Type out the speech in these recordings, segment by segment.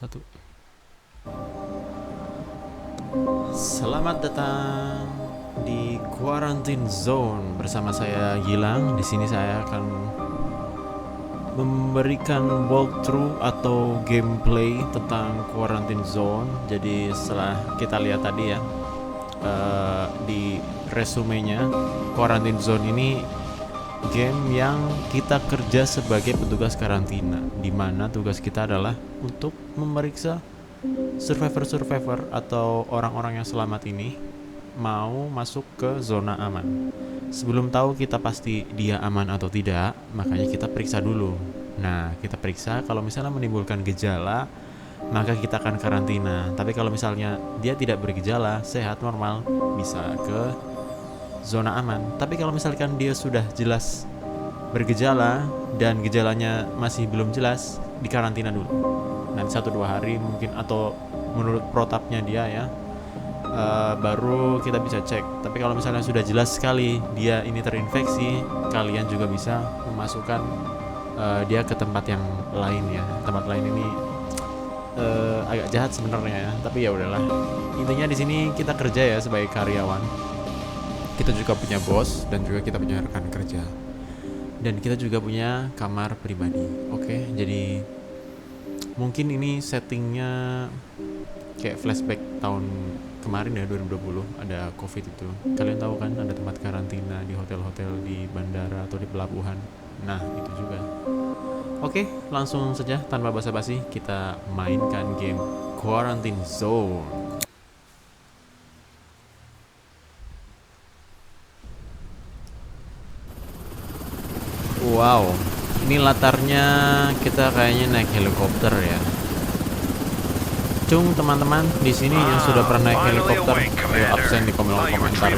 Satu. Selamat datang di Quarantine Zone bersama saya Gilang. Di sini saya akan memberikan walkthrough atau gameplay tentang Quarantine Zone. Jadi setelah kita lihat tadi ya di resumenya, Quarantine Zone ini game yang kita kerja sebagai petugas karantina, di mana tugas kita adalah untuk memeriksa survivor atau orang-orang yang selamat ini mau masuk ke zona aman. Sebelum tahu kita pasti dia aman atau tidak, makanya kita periksa dulu. Nah, kita periksa kalau misalnya menimbulkan gejala, maka kita akan karantina. Tapi kalau misalnya dia tidak bergejala, sehat, normal, bisa ke zona aman. Tapi kalau misalkan dia sudah jelas bergejala dan gejalanya masih belum jelas, dikarantina dulu. Nanti 1-2 hari mungkin, atau menurut protapnya dia ya, baru kita bisa cek. Tapi kalau misalnya sudah jelas sekali dia ini terinfeksi, kalian juga bisa memasukkan dia ke tempat yang lain ya. Tempat lain ini agak jahat sebenarnya ya, tapi ya udahlah. Intinya di sini kita kerja ya sebagai karyawan. Kita juga punya bos dan juga kita punya rekan kerja. Dan kita juga punya kamar pribadi. Oke, jadi mungkin ini settingnya kayak flashback tahun kemarin ya, 2020, ada covid itu. Kalian tahu kan ada tempat karantina di hotel-hotel di bandara atau di pelabuhan. Nah itu juga. Oke, langsung saja tanpa basa-basi kita mainkan game Quarantine Zone. Wow, ini latarnya kita kayaknya naik helikopter ya. Cung teman-teman di sini yang sudah pernah naik helikopter, ayo absen di kolom komentar.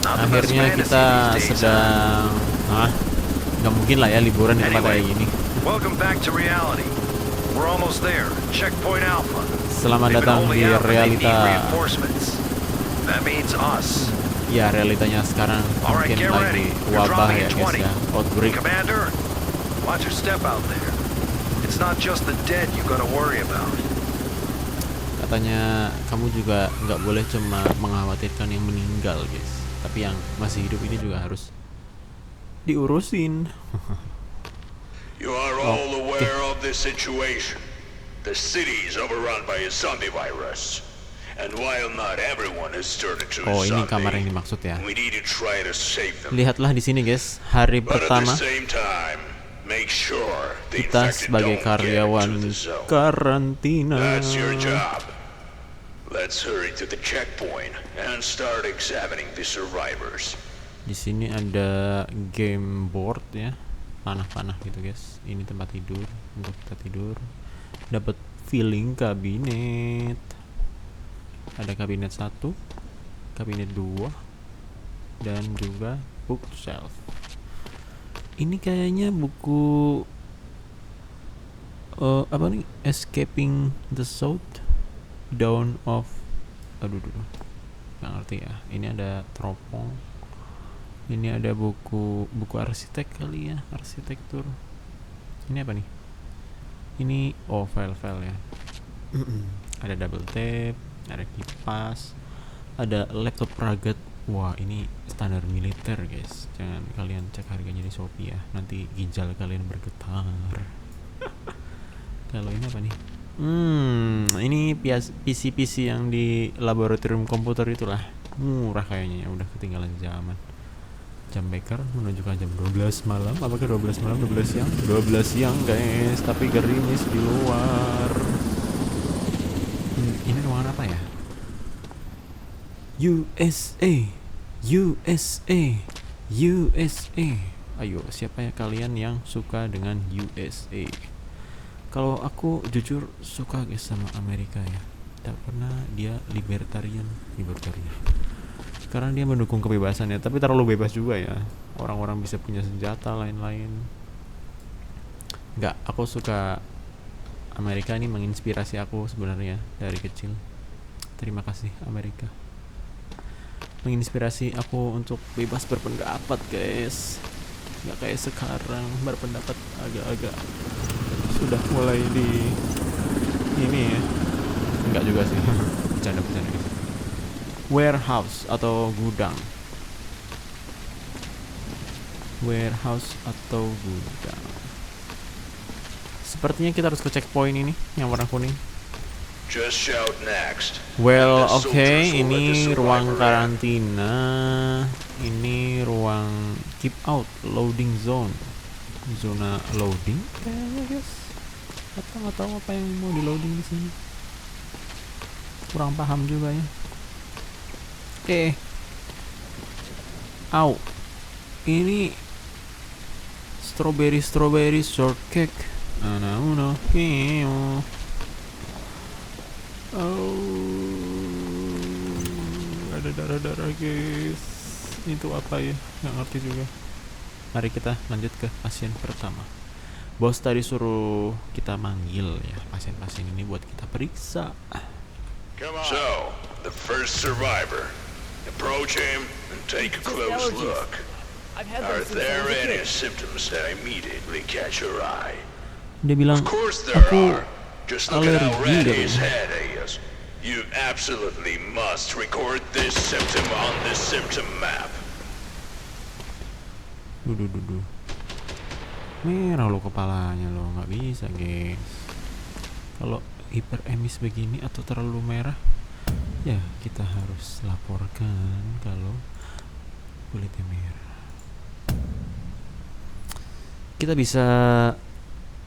Akhirnya kita sedang, nggak mungkin lah ya liburan di tempat kayak gini. Selamat datang di realita. Ya, realitanya sekarang mungkin lagi wabah ya guys ya, outbreak. Watch your step out there. It's not just the dead you gotta worry about. Katanya kamu juga nggak boleh cuma mengkhawatirkan yang meninggal guys, tapi yang masih hidup ini juga harus diurusin. You are all aware of this situation. The city is overrun by a zombie virus. And while not everyone has turned into a ini zombie, kamar yang dimaksud ya. we need to try to save them. Lihatlah di sini guys, hari But at pertama the same time, make sure the kita infected sebagai don't karyawan get into the zone. karantina. That's your job. Let's hurry to the checkpoint and start examining the survivors. Di sini ada game board ya, panah-panah gitu guys. Ini tempat tidur untuk kita tidur. Dapat feeling kabinet. Ada kabinet 1, kabinet 2, dan juga bookshelf. Ini kayaknya buku apa nih? Escaping the South, Dawn of, aduh nggak ngerti ya. Ini ada teropong. Ini ada buku arsitek kali ya, arsitektur. Ini apa nih? Ini file-file ya. Ada double tape, ada kipas, ada laptop rugged. Wah, ini standar militer guys. Jangan kalian cek harganya di Shopee ya, nanti ginjal kalian bergetar. Kalau ini apa nih? Ini PC yang di laboratorium komputer itulah. Murah kayaknya ya, udah ketinggalan zaman. Jam beker menunjukkan jam 12 malam. Apakah 12 malam, 12 siang? 12 siang guys, tapi gerimis di luar. Ini ruangan apa ya? USA. Ayo, siapa ya kalian yang suka dengan USA? Kalau aku jujur suka guys sama Amerika ya. Tak pernah dia libertarian. Karena dia mendukung kebebasan ya, tapi terlalu bebas juga ya. Orang-orang bisa punya senjata lain-lain. Enggak, aku suka Amerika, ini menginspirasi aku sebenarnya dari kecil. Terima kasih Amerika. Menginspirasi aku untuk bebas berpendapat guys. Nggak kayak sekarang berpendapat agak-agak sudah mulai di ini ya. Enggak juga sih. Bercanda-bercanda gitu. Warehouse atau gudang. Warehouse atau gudang. Sepertinya kita harus ke checkpoint ini yang warna kuning. Just shout next. Well, The oke, soldiers will let the ini ruang survivor in. karantina. Ini ruang keep out loading zone. Zona loading kayaknya, guys. Atau nggak tahu apa yang mau di loading di sini. Kurang paham juga ya. Au. Ini strawberry shortcake. Uno. Ada darah-darah, guys. Itu apa ya? Nggak ngerti juga. Mari kita lanjut ke pasien pertama. Bos tadi suruh kita manggil ya pasien-pasien ini buat kita periksa. So, the first survivor. Approach him and take a close look. Are there any symptoms that immediately catch your eye? Dia bilang, Of course there aku are. Just look at how alergi red dong. his head is. You absolutely must record this symptom on the symptom map. Duh. Merah lo kepalanya lo, nggak bisa, guys. Kalau hiperemis begini atau terlalu merah, ya kita harus laporkan kalau kulitnya merah. Kita bisa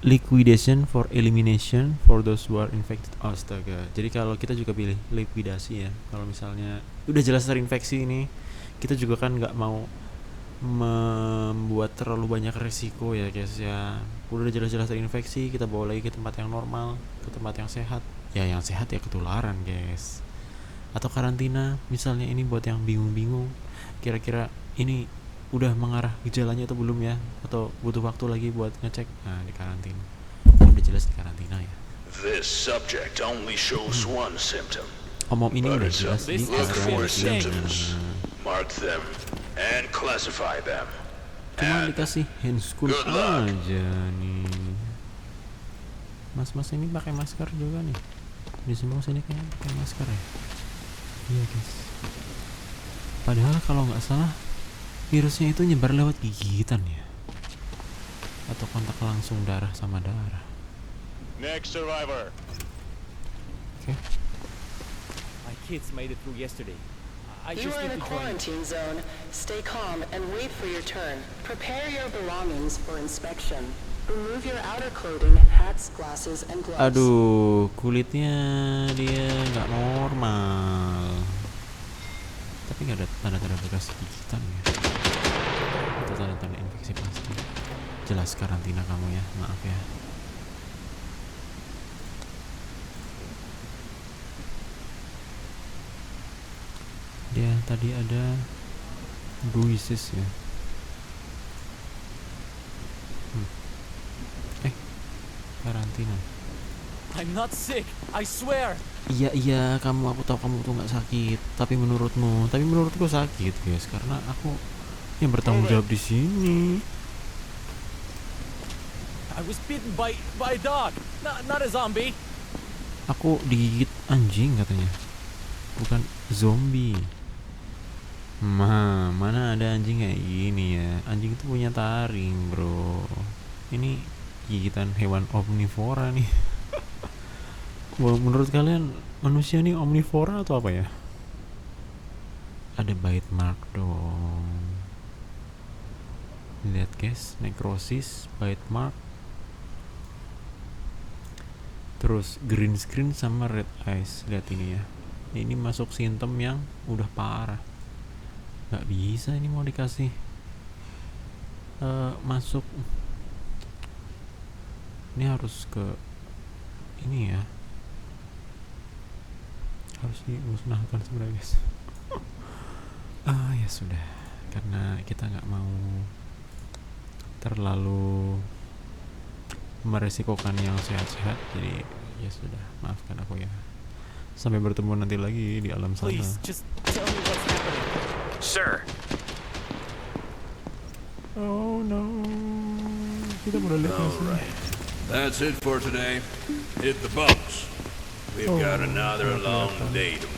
liquidation for elimination for those who are infected. Astaga. Jadi kalau kita juga pilih likuidasi ya. Kalau misalnya udah jelas terinfeksi ini, kita juga kan nggak mau membuat terlalu banyak resiko ya, guys ya. Udah jelas-jelas terinfeksi, kita bawa lagi ke tempat yang normal, ke tempat yang sehat. Ya yang sehat ya ketularan, guys. Atau karantina, misalnya ini buat yang bingung-bingung, kira-kira ini udah mengarah gejalanya atau belum ya, atau butuh waktu lagi buat ngecek. Nah, di karantina. Udah jelas di karantina ya. This subject only shows one symptom. Om ini But udah it's jelas di look for karantina. symptoms, mark them, and classify them. Cuma And dikasih hand school good luck. aja nih. Mas ini pakai masker juga nih. Di semua sini kayaknya pakai masker ya. Iya, guys. Padahal kalau nggak salah virusnya itu nyebar lewat gigitan ya, atau kontak langsung darah sama darah. Next survivor. Oke. My kids made it through yesterday. I You just are in need a to join. quarantine zone. Stay calm and wait for your turn. Prepare your belongings for inspection. Remove your outer clothing, hats, glasses, and gloves. Aduh, kulitnya dia nggak normal. Tapi nggak ada tanda-tanda bekas gigitan ya, atau tanda-tanda infeksi pasti. Jelas karantina kamu ya, maaf ya. Dia tadi ada bruises ya. Karantina. I'm not sick, I swear. Iya, aku tahu kamu tuh nggak sakit, tapi menurutku sakit, guys, karena aku yang bertanggung jawab di sini. I was bitten by a dog, not a zombie. Aku digigit anjing katanya, bukan zombie. Mana ada anjing kayak gini ya? Anjing itu punya taring, bro. Ini gigitan hewan omnivora nih. Menurut kalian manusia nih omnivora atau apa ya? Ada bite mark dong. Lihat, guys, necrosis, bite mark. Terus green screen sama red eyes. Lihat ini ya. Ini masuk simptom yang udah parah. Gak bisa ini mau dikasih masuk. Ini harus ke ini ya, harus dimusnahkan sebenarnya, guys. Ya sudah, karena kita nggak mau terlalu meresikokan yang sehat-sehat, jadi ya sudah, maafkan aku ya. Sampai bertemu nanti lagi di alam sana. Please, just tell me what's happening. Sir, Oh no, kita boleh lihat All di sini. right. That's it for today. Hit the bumps. We've got another long day tomorrow.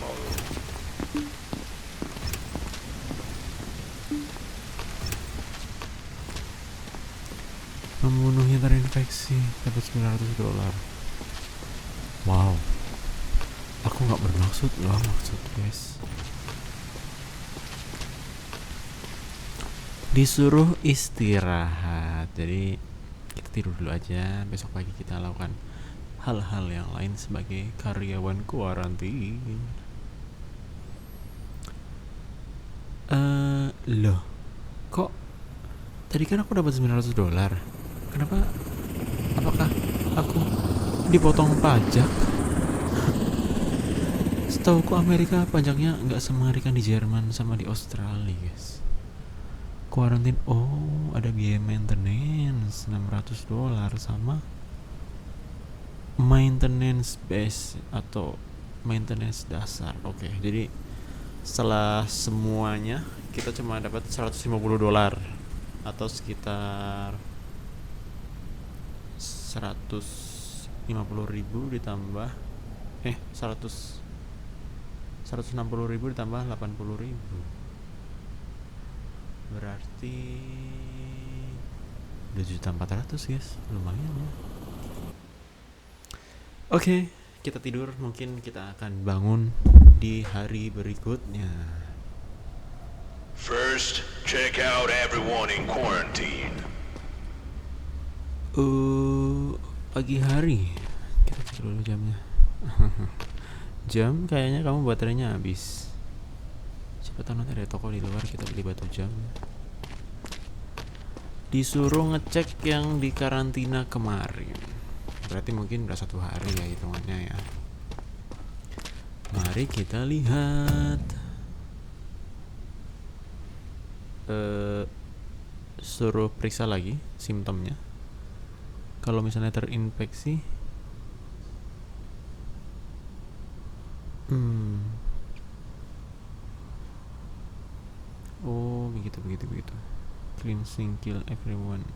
Pembunuhnya terinfeksi, dapat $900. Wow. Aku nggak bermaksud loh, maksud guys. Disuruh istirahat, jadi kita tidur dulu aja. Besok pagi kita lakukan hal-hal yang lain sebagai karyawan kuarantin. Loh, kok tadi kan aku dapat $900? Kenapa? Apakah aku dipotong pajak? Setauku Amerika pajaknya nggak semengerikan di Jerman sama di Australia, guys. Kuarantin, oh ada biaya maintenance $600 sama maintenance base atau maintenance dasar. Oke, jadi setelah semuanya kita cuma dapat $150 atau sekitar 150.000 ditambah 160.000 ditambah 80.000, berarti 2.400.000, guys. Lumayan ya. Oke, kita tidur. Mungkin kita akan bangun di hari berikutnya. First, check out everyone in quarantine. Pagi hari. Kita cek dulu jamnya. Jam kayaknya kamu baterainya habis. Siapa tahu nanti ada toko di luar, kita beli batu jam. Disuruh ngecek yang di karantina kemarin. Berarti mungkin udah 1 hari ya hitungannya ya. Mari kita lihat. Suruh periksa lagi simptomnya. Kalau misalnya terinfeksi, oh begitu. Cleansing, kill everyone.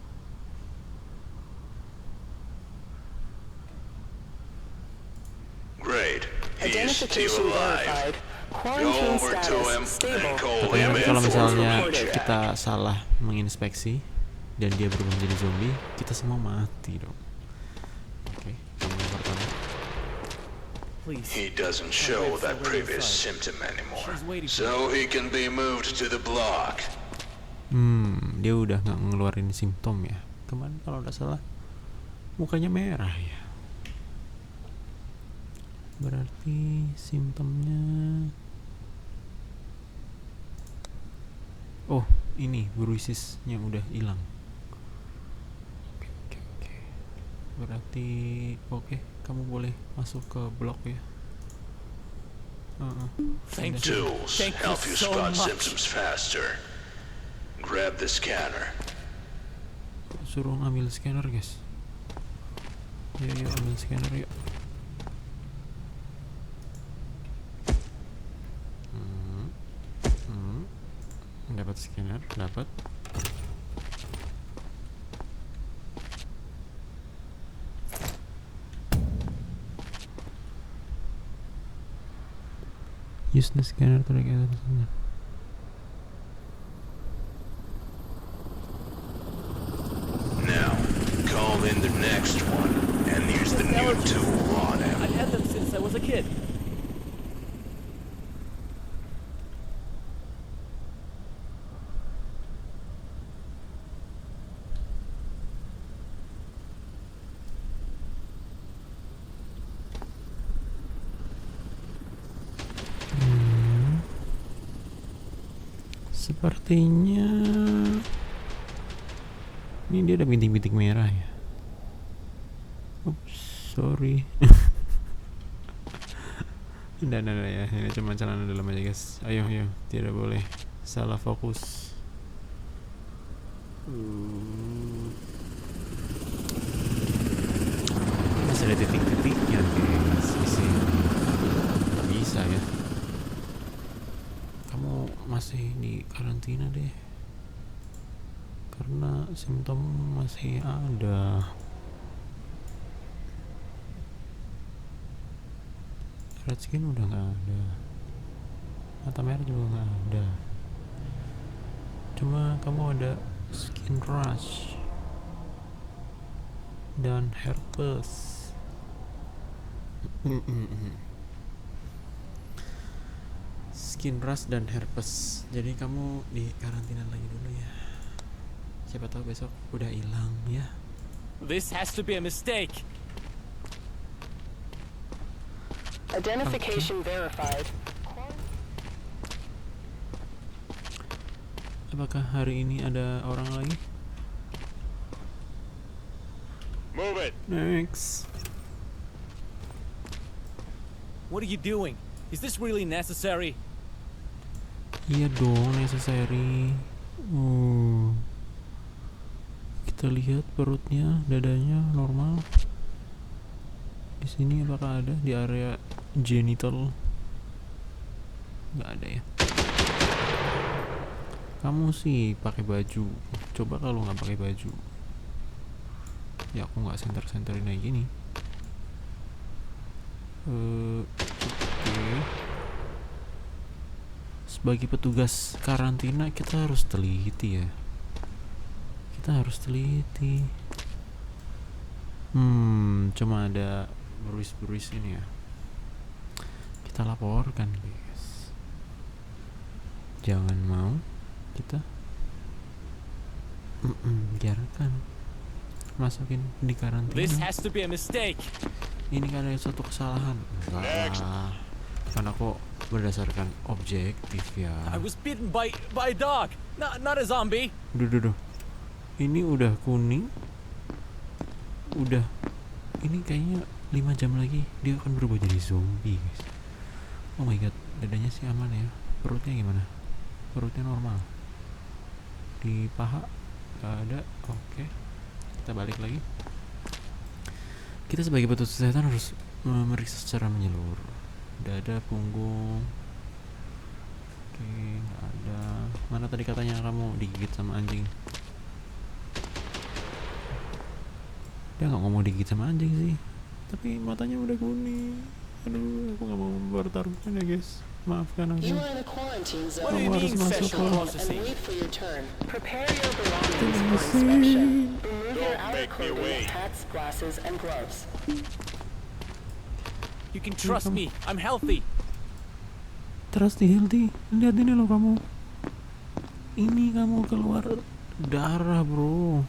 Great. He's still Identification alive. verified. Go Quarantine over to him status and stable. call Katanya him nanti in kalau for misalnya a check. kita salah menginspeksi dan dia berubah menjadi zombie, kita semua mati dong. Oke, yang pertama. Please. He doesn't show that previous symptom anymore, She's waiting for so he can be moved to the block. Dia udah nggak ngeluarin simptom ya. Kemarin kalau nggak salah mukanya merah ya. Berarti simptomnya, oh ini bruisesnya udah hilang. Oke. Berarti oke, kamu boleh masuk ke blok ya. Thank Udah. you. Tools Thank you help you so spot much. symptoms faster. Grab the scanner. Suruh ngambil scanner, guys. Yuk ambil scanner yuk. Dapat scanner, dapat. Use the scanner to get the scanner. Now, call in the next one and use the new tool on him. I've had them since I was a kid. Sepertinya ini dia ada bintik-bintik merah ya. Oops, sorry. Nah ya, ini cuma celana dalam aja guys. Ayo, tidak boleh salah fokus. Masih ada titik-titiknya guys di sini. Nggak bisa ya. Kamu masih di karantina deh, karena simptom masih ada. red skin udah nggak ada, mata merah juga nggak ada, cuma kamu ada skin rush dan herpes. Skin rush dan herpes, jadi kamu di karantina lagi dulu ya, siapa tahu besok udah hilang ya. This has to be a mistake. Identification verified. Apakah hari ini ada orang lagi? Move it. Next. What are you doing? Is this really necessary? Iya dong, necessary. Kita lihat perutnya, dadanya normal. Di sini apakah ada di area genital? Nggak ada ya. Kamu sih pakai baju. Coba kalau nggak pakai baju. Ya aku nggak center-centerin kayak gini. Oke. Sebagai petugas karantina kita harus teliti ya. Kita harus teliti. Cuma ada beruis-beruis ini ya. Kita laporkan guys. Jangan mau kita biarkan masukin di karantina. This has to be a mistake. Ini kan ada suatu kesalahan. Enggak lah. Kan aku berdasarkan objektif ya. I was bitten by a dog, not a zombie. Duh. Ini udah kuning. Udah. Ini kayaknya 5 jam lagi dia akan berubah jadi zombie guys. Oh my god, dadanya sih aman ya. Perutnya gimana? Perutnya normal. Di paha gak ada. Oke. Kita balik lagi. Kita sebagai petugas kesehatan harus memeriksa secara menyeluruh. Dada, punggung. Oke, nggak ada. Mana tadi katanya kamu digigit sama anjing? Dia nggak ngomong digigit sama anjing sih, tapi matanya udah kuning. Aduh, aku nggak mau mempertaruhkan ya guys. Maafkan aku. You are in the quarantine zone. What do you Kamu harus mean masuk special ke- And processing? wait for your turn. Prepare your belongings for Tennessee. inspection. Remove your Don't outer make me clothing, wait. hats, glasses, and gloves. You can trust me. I'm healthy. Trust healthy. Lihat ini loh kamu. Ini kamu keluar darah bro.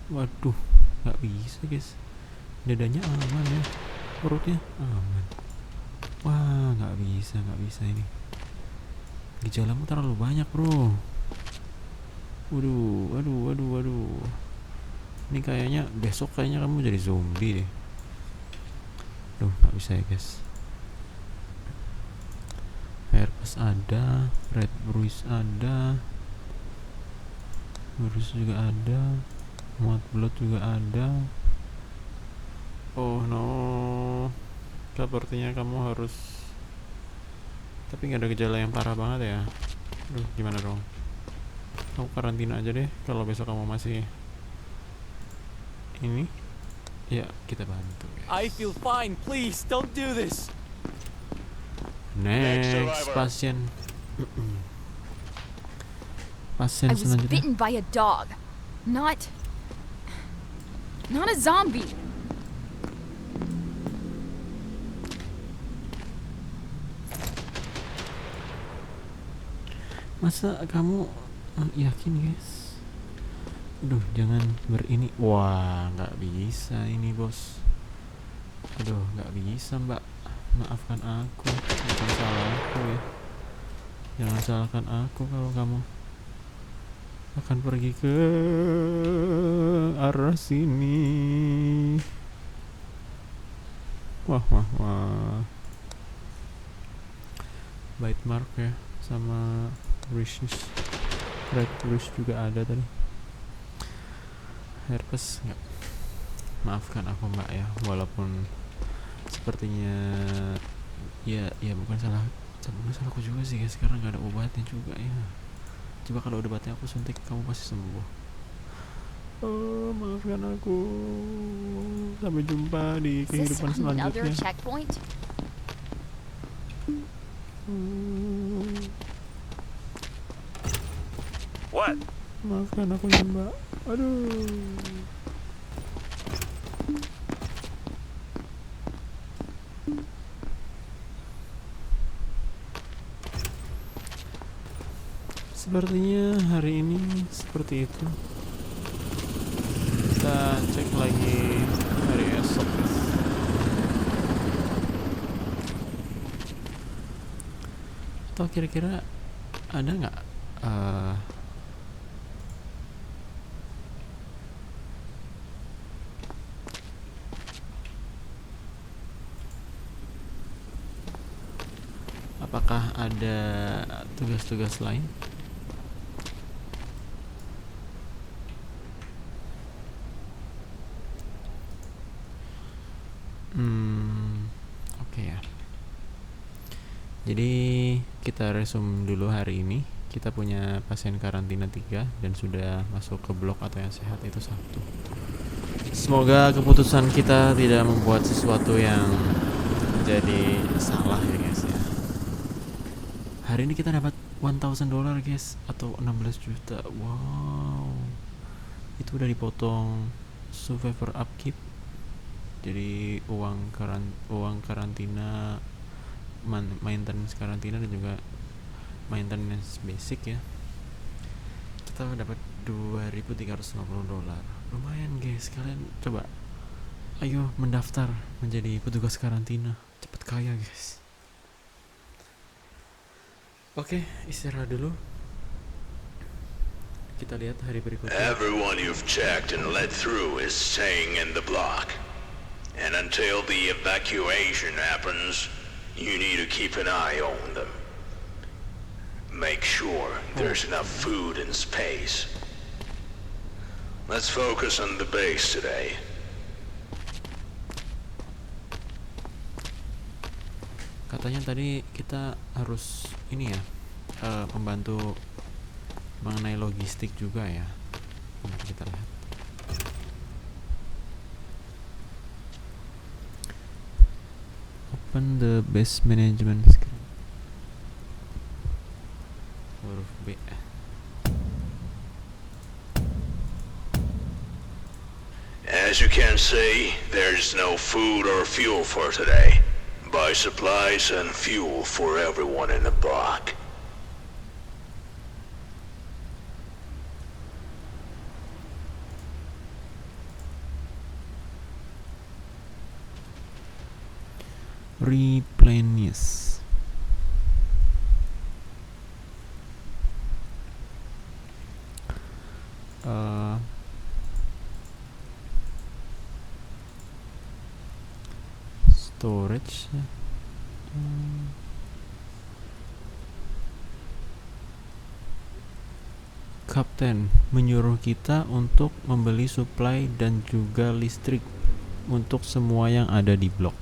Waduh, nggak bisa guys. Dadanya aman ya, perutnya aman. Wah, nggak bisa ini. Gejalamu terlalu banyak bro. Waduh. Ini kayaknya besok kayaknya kamu jadi zombie deh. Duh, nggak bisa ya guys. Herpes ada, red bruise ada, virus juga ada, mouth blood juga ada. Oh no, sepertinya kamu harus, tapi nggak ada gejala yang parah banget ya. Duh, gimana dong? Kamu karantina aja deh. Kalau besok kamu masih ini, ya kita bantu guys. I feel fine. Please don't do this. Next survivor. pasien. I Pasien was selanjutnya. bitten by a dog, not a zombie. Masa kamu yakin guys? Aduh, jangan berini. Wah, nggak bisa ini bos. Aduh, nggak bisa mbak. Maafkan aku, bukan salah aku ya. Jangan salahkan aku kalau kamu akan pergi ke arah sini. Wah. Bite mark ya, sama British red bruise juga ada tadi. Herpes nggak. Maafkan aku mbak ya, walaupun sepertinya ya bukan salahku juga sih guys, karena nggak ada obatnya juga ya. Coba kalau ada obatnya aku suntik kamu pasti sembuh. Oh, maafkan aku. Sampai jumpa di Is this kehidupan another selanjutnya. checkpoint? What? Maafkan aku ya Mbak. Aduh. Sepertinya hari ini seperti itu. Kita cek lagi hari esok. Atau kira-kira ada nggak apakah ada tugas-tugas lain? Oke ya. Jadi kita resume dulu hari ini. Kita punya pasien karantina 3 dan sudah masuk ke blok atau yang sehat itu 1. Semoga keputusan kita tidak membuat sesuatu yang jadi salah ya guys ya. Hari ini kita dapat $1,000 guys, atau 16 juta. Wow. Itu udah dipotong survivor upkeep. Jadi uang karantina, maintenance karantina dan juga maintenance basic ya. Kita dapat $2.350. Lumayan guys, kalian coba ayo mendaftar menjadi petugas karantina, cepet kaya guys. Oke, istirahat dulu. Kita lihat hari berikutnya. Everyone you've checked and let through is staying in the block. And until the evacuation happens, you need to keep an eye on them. Make sure there's enough food and space. Let's focus on the base today. Katanya tadi kita harus ini ya, membantu mengenai logistik juga ya. Bentar, kita lihat. Open the base management screen. Huruf B. As you can see, there's no food or fuel for today. Buy supplies and fuel for everyone in the block. Replenish. Storage. Kapten menyuruh kita untuk membeli suplai dan juga listrik untuk semua yang ada di blok.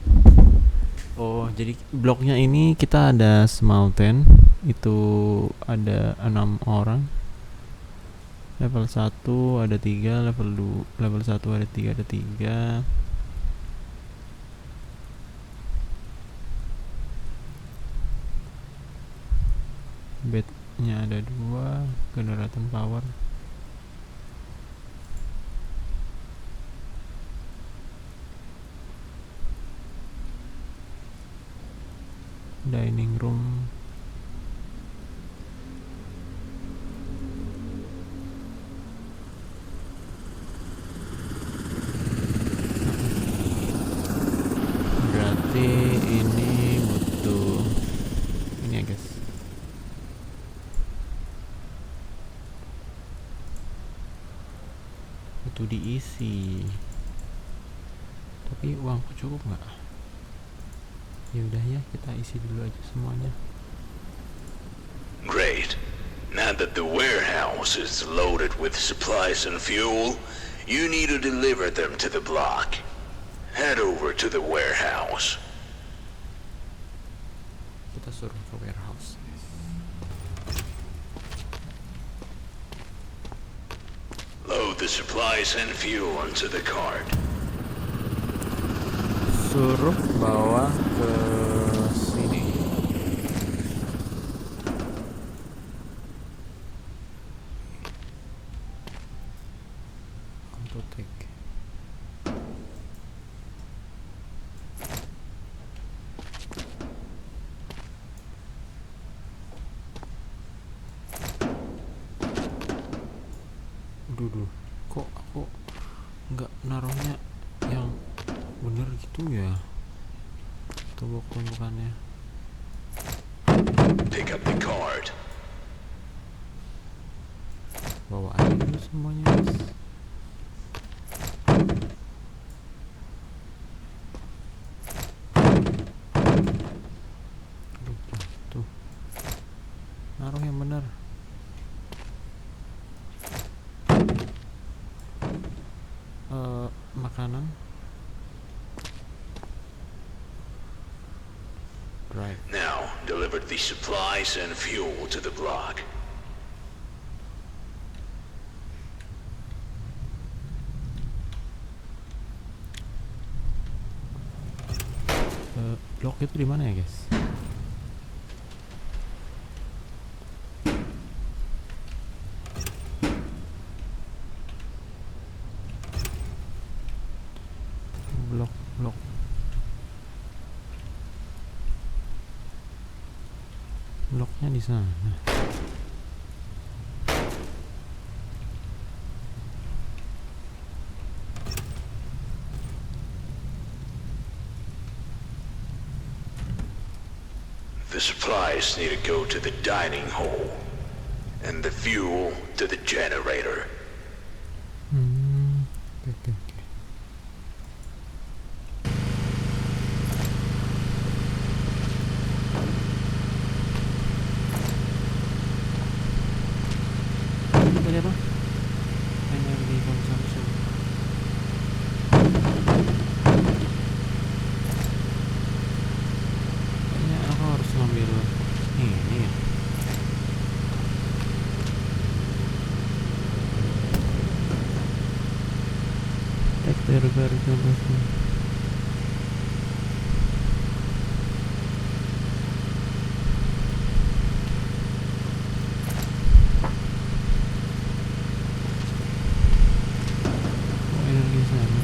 Oh, jadi bloknya ini kita ada small 10, itu ada 6 orang. Level 1 ada 3, level 1 ada 3, ada 3. Bednya ada 2, generator power. Dining room. Berarti ini butuh ini ya guys. Butuh diisi. Tapi uangku cukup nggak? Ya udah ya, kita isi dulu aja semuanya. Great. Now that the warehouse is loaded with supplies and fuel, you need to deliver them to the block. Head over to the warehouse. Kita suruh ke warehouse. Load Load the supplies and fuel onto the cart. Suruh bawa ke sini. Auto take. Dulu kok aku nggak naruhnya yang bener gitu ya tumbuk-tumbukannya. Pick up the cart. Bawa aja dulu semuanya, guys. Aduh, tuh naruh yang bener. Makanan. Right. Now, deliver the supplies and fuel to the block. Blok itu di mana ya, guys? Blok. Bloknya di sana. The supplies need to go to the dining hall, and the fuel to the generator. Oke. Tadi apa? Energy consumption. Kayaknya aku harus ngambil ini ya. Baru energi sana.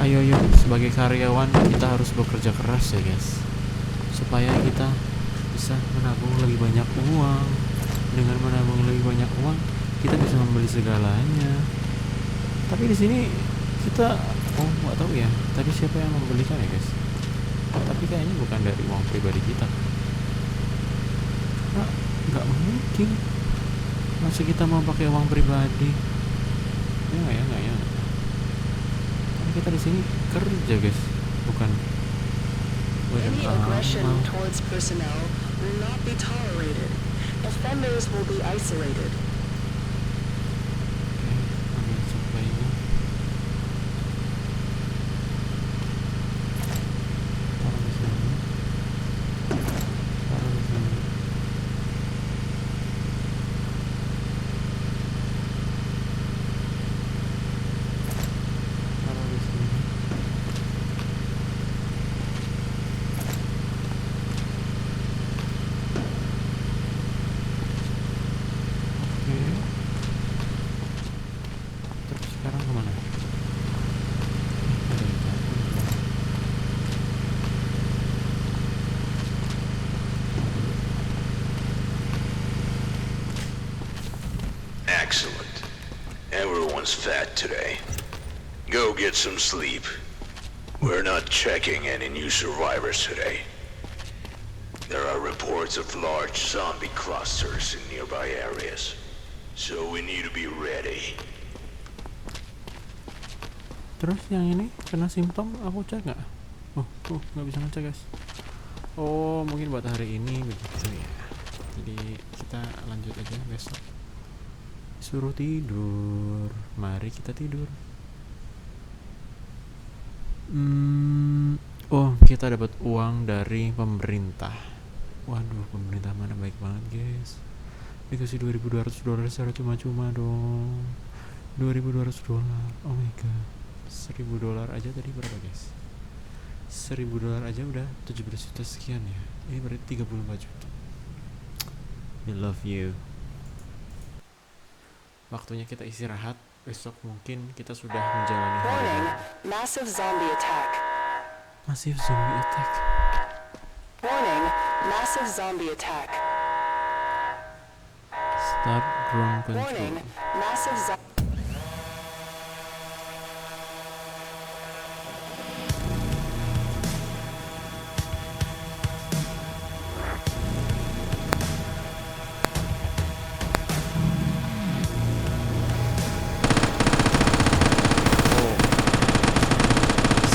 Ayo, sebagai karyawan kita harus bekerja keras ya, guys, supaya kita bisa menabung lebih banyak uang. Dengan menabung lebih banyak uang, kita bisa membeli segalanya. Tapi di sini kita nggak tahu ya, tadi siapa yang membelikan ya, guys? Tapi kayaknya bukan dari uang pribadi kita. Nah, nggak mungkin. Masa kita mau pakai uang pribadi? Ya nggak ya. Kita di sini kerja, guys, bukan Any aggression amal. towards personnel will not be tolerated. Offenders will be isolated. Oke, ambil supply-nya. Taruh di sini. Excellent. Everyone's fat today. Go get some sleep. We're not checking any new survivors today. There are reports of large zombie clusters in nearby areas, so we need to be ready. Terus yang ini kena simptom aku cek nggak? Nggak bisa ngecek, guys. Oh, mungkin buat hari ini begitu ya. Jadi kita lanjut aja besok. Suruh tidur. Mari kita tidur. Oh, kita dapat uang dari pemerintah. Waduh, pemerintah mana baik banget, guys. Dikasih $2.200 secara cuma-cuma dong. $2.200. Oh my god. $1.000 aja tadi berapa, guys? $1.000 aja udah 17 juta sekian ya. Ini berarti 34 juta. I love you. Waktunya kita istirahat. Besok mungkin kita sudah menjalani hari Warning, baru. massive zombie attack. Massive zombie attack. Warning, massive zombie attack. Start ground Warning, control. massive zombie.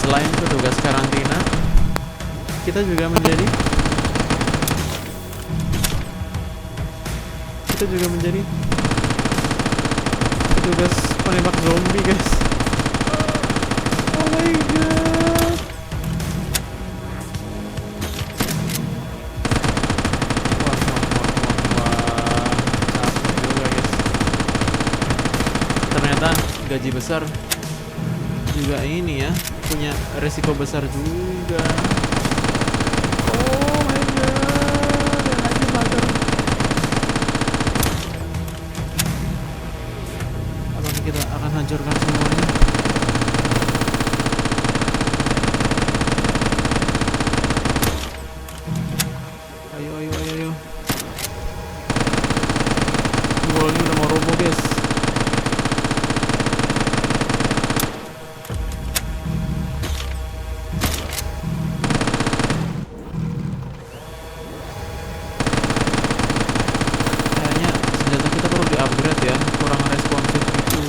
Selain petugas karantina, kita juga menjadi petugas penembak zombie, guys. Oh my god. Wah. Capek juga, guys. Ternyata gaji besar juga ini ya, punya resiko besar juga. Oh my god, dan lagi bugger. Apakah kita akan hancurkan semuanya? Ayo. Wall-nya udah mau roboh, guys. Upgrade ya, kurang responsif gitu.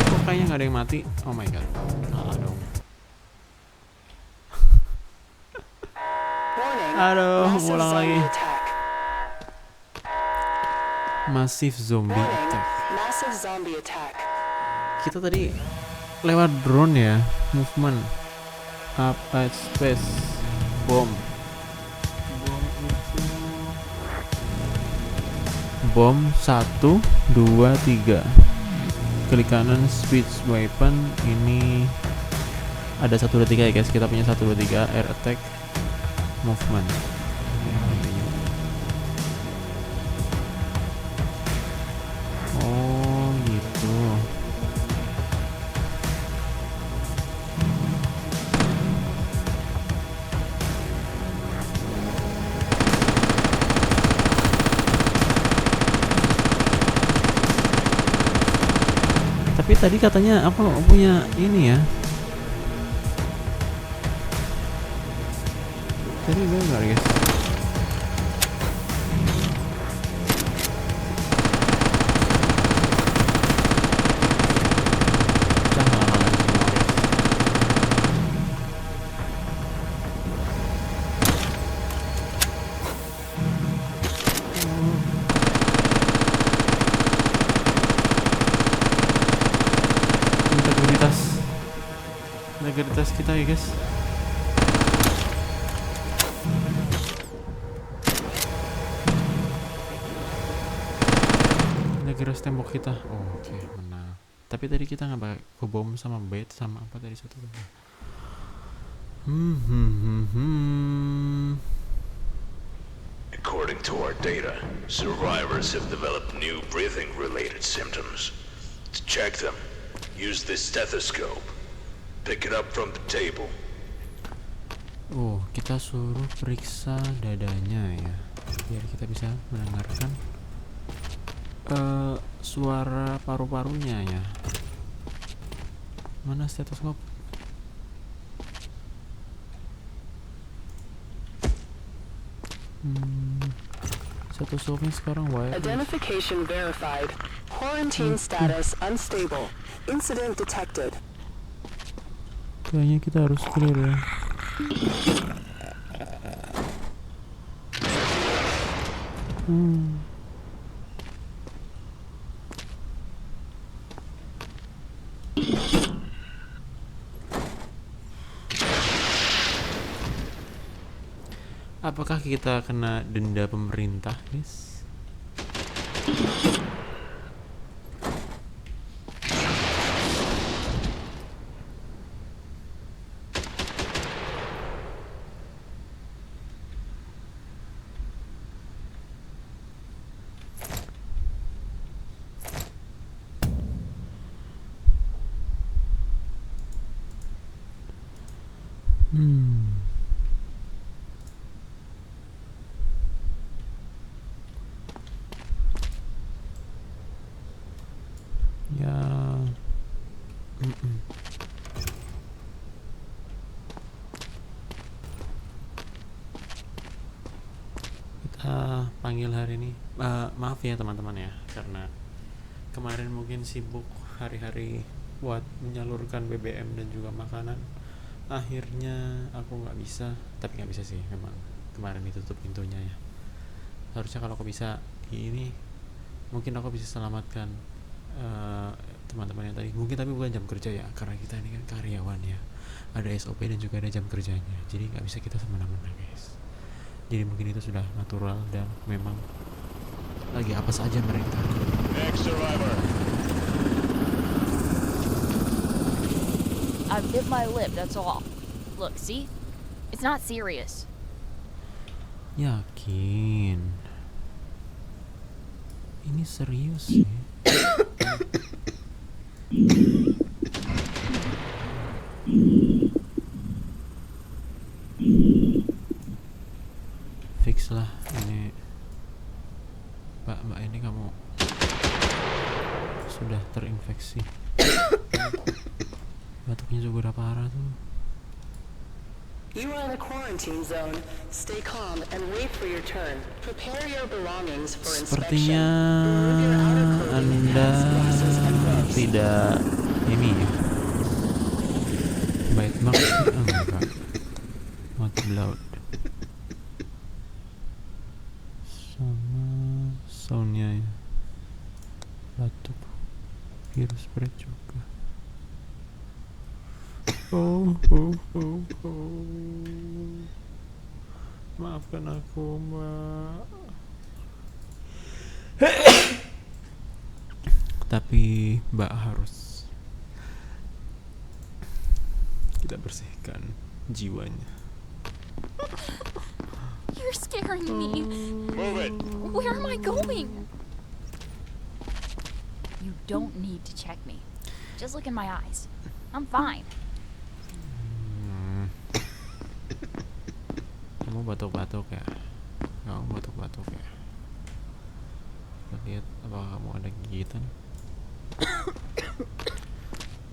Kok kayaknya nggak ada yang mati? Oh my god, salah dong. Warning, Aduh, massive ulang zombie lagi. attack. Massive zombie Warning, attack. massive zombie attack. Kita tadi lewat drone ya, movement up at space, bom itu bom 1, 2, 3. Klik kanan switch weapon. Ini ada 1, 2, 3 ya guys. Kita punya 1, 2, 3 air attack movement. Oh gitu. Tapi tadi katanya aku punya ini ya. Tadi benar guys. Integritas kita ya guys. Integritas tembok kita. Oh, oke, menang. Tapi tadi kita nggak pakai bom sama bait sama apa tadi satu lagi. According to our data, survivors have developed new breathing-related symptoms. To check them, use this stethoscope. Pick it up from the table. Oh, kita suruh periksa dadanya ya, biar kita bisa mendengarkan suara paru-parunya ya. Mana stetoskop? Stetoskopnya sekarang wireless. Identification verified. Quarantine status unstable. Incident detected. Kayaknya kita harus clear ya. Apakah kita kena denda pemerintah, guys? Ya. Kita panggil hari ini. Maaf ya teman-teman ya, karena kemarin mungkin sibuk hari-hari buat menyalurkan BBM dan juga makanan. Akhirnya aku nggak bisa, tapi nggak bisa sih, memang kemarin ditutup pintunya ya. Harusnya kalau aku bisa ini, mungkin aku bisa selamatkan teman-teman yang tadi mungkin, tapi bukan jam kerja ya, karena kita ini kan karyawan ya, ada SOP dan juga ada jam kerjanya, jadi nggak bisa kita semena-mena guys. Jadi mungkin itu sudah natural dan memang lagi apa saja mereka. Next survivor. I bit my lip, that's all. Look, see? It's not serious. Yakin ini serius sih. Fix lah ini, mbak ini kamu sudah terinfeksi. Batuknya juga udah parah tuh. You are in the quarantine zone. Stay calm and wait for your turn. Prepare your belongings for inspection. Sepertinya Remove your outer clothing, Anda hats, glasses, and gloves. tidak ini ya, baik maksud enggak mati laut sama soundnya ya, batuk, virus spread juga. Oh. Maafkan aku, Mbak. Tapi Mbak harus kita bersihkan jiwanya. You're scaring me. Move it. Where am I going? You don't need to check me. Just look in my eyes. I'm fine. Kamu batuk-batuk ya? Kamu batuk-batuk ya? Kita lihat apakah kamu ada gigitan.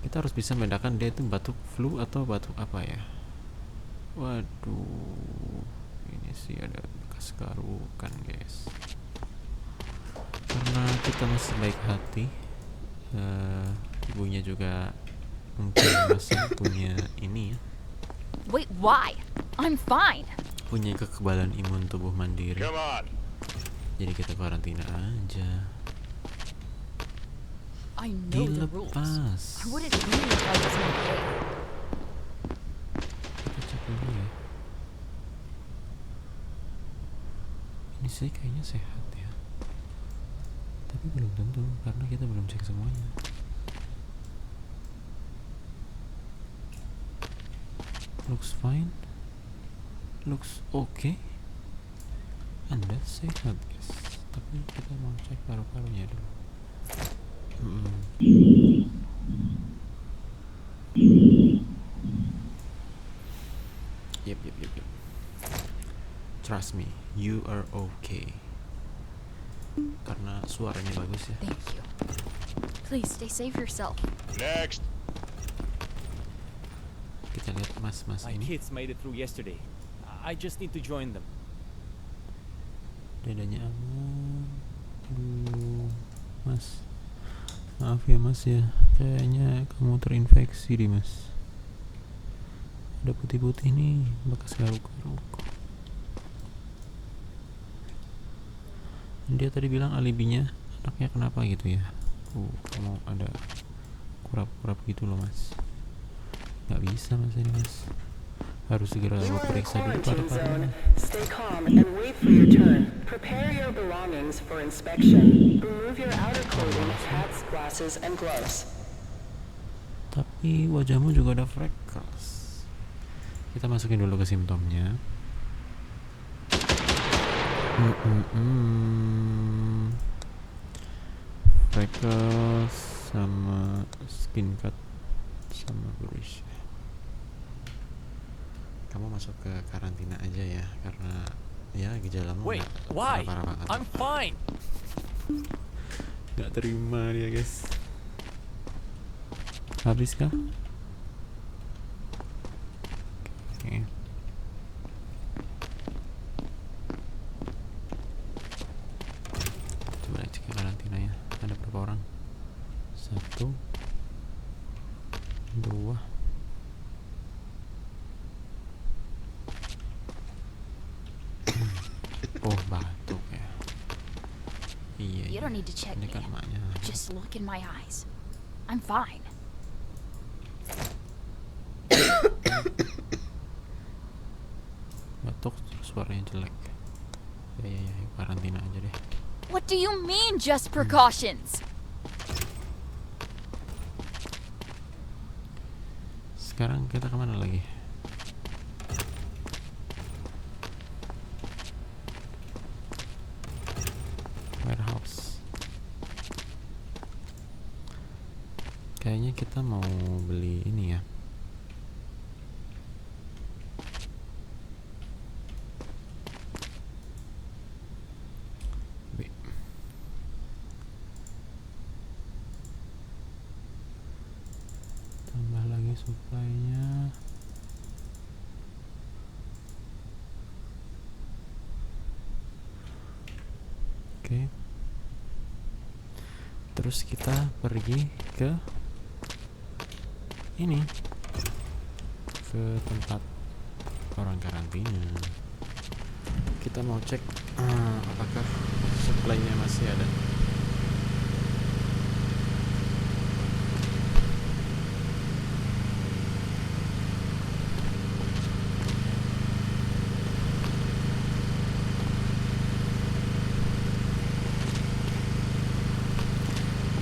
Kita harus bisa membedakan dia itu batuk flu atau batuk apa ya. Waduh, ini sih ada bekas garukan guys. Karena kita masih baik hati, ibunya juga mungkin masih punya ini ya, Wait, why? I'm fine. punya kekebalan imun tubuh mandiri. Come on. Jadi kita karantina aja. I know the rules. Dilepas. I wouldn't leave if I wasn't okay. Kita cek dulu ya. Ini sih kayaknya sehat ya, tapi belum tentu karena kita belum cek semuanya. Looks fine, looks okay. Anda sehat guys, tapi kita mau cek paru-parunya dulu. Yep. Trust me, you are okay. Karena suaranya bagus ya. Thank you. Please stay safe yourself. Next. Kita lihat mas-mas My ini. kids made it through yesterday. I just need to join them. Dadanya aman. Aduh, mas. Maaf ya mas ya. Kayaknya kamu terinfeksi deh mas. Ada putih-putih nih, bekas garuk-garuk. Dia tadi bilang alibinya anaknya kenapa gitu ya. Mau ada kurap-kurap gitu loh mas. Nggak bisa mas ini mas. Harus segera You are in periksa dulu quarantine zone. paru-parunya. Stay calm and wait for your turn. Prepare your belongings for inspection. Remove your outer clothing, hats, glasses, and gloves. Tapi wajahmu juga ada freckles. Kita masukin dulu ke simptomnya. Freckles sama skin cut sama bruise. Kamu masuk ke karantina aja ya, karena ya gejalamu Wait, nggak why? parah banget. I'm fine. Nggak terima dia guys. Habis kah? Oke. Coba cek karantina ya. Ada berapa orang? 1 2 Oh batuk ya. Iya. You don't need to check Ini me. kan maknya. Just look in my eyes. I'm fine. Batuk terus suaranya jelek. Ya, karantina aja deh. What do you mean, just precautions? Sekarang kita kemana lagi? Warehouse. Kayaknya kita mau beli ini ya. B. Tambah lagi supply-nya. Oke. Terus kita pergi ke ini, ke tempat orang karantina. Kita mau cek apakah supply-nya masih ada.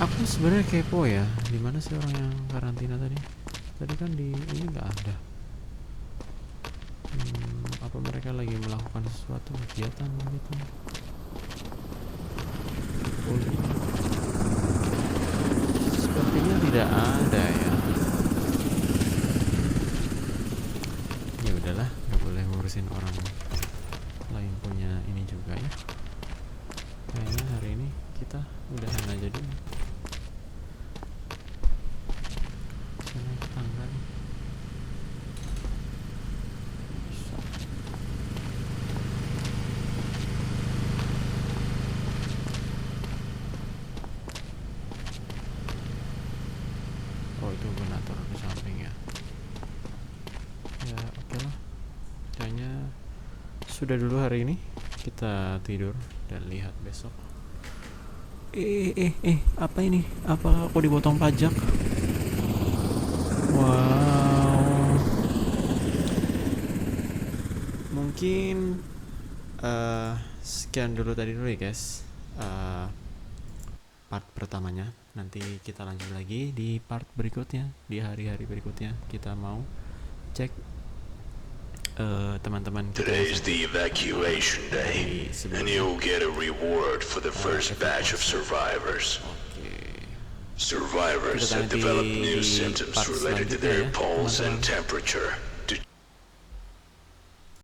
Aku sebenarnya kepo ya, di mana sih orang yang karantina tadi? Tadi kan di ini nggak ada. Apa mereka lagi melakukan sesuatu kegiatan gitu? Sepertinya tidak ada ya. Ya udahlah, nggak boleh ngurusin orang lain punya ini juga ya. Kayaknya hari ini kita udahan aja dulu. Naik tangga nih. Bisa. Oh itu gunator di samping ya. Ya oke lah. Kayaknya sudah dulu hari ini. Kita tidur dan lihat besok. Apa ini? Apa aku dipotong pajak? Wow. Mungkin sekian dulu tadi ya guys. Part pertamanya. Nanti kita lanjut lagi di part berikutnya. Di hari-hari berikutnya kita mau cek teman-teman kita. Today's the evacuation day, and you'll get a reward for the first batch of survivors. Survivors have developed new symptoms related to their pulse and temperature.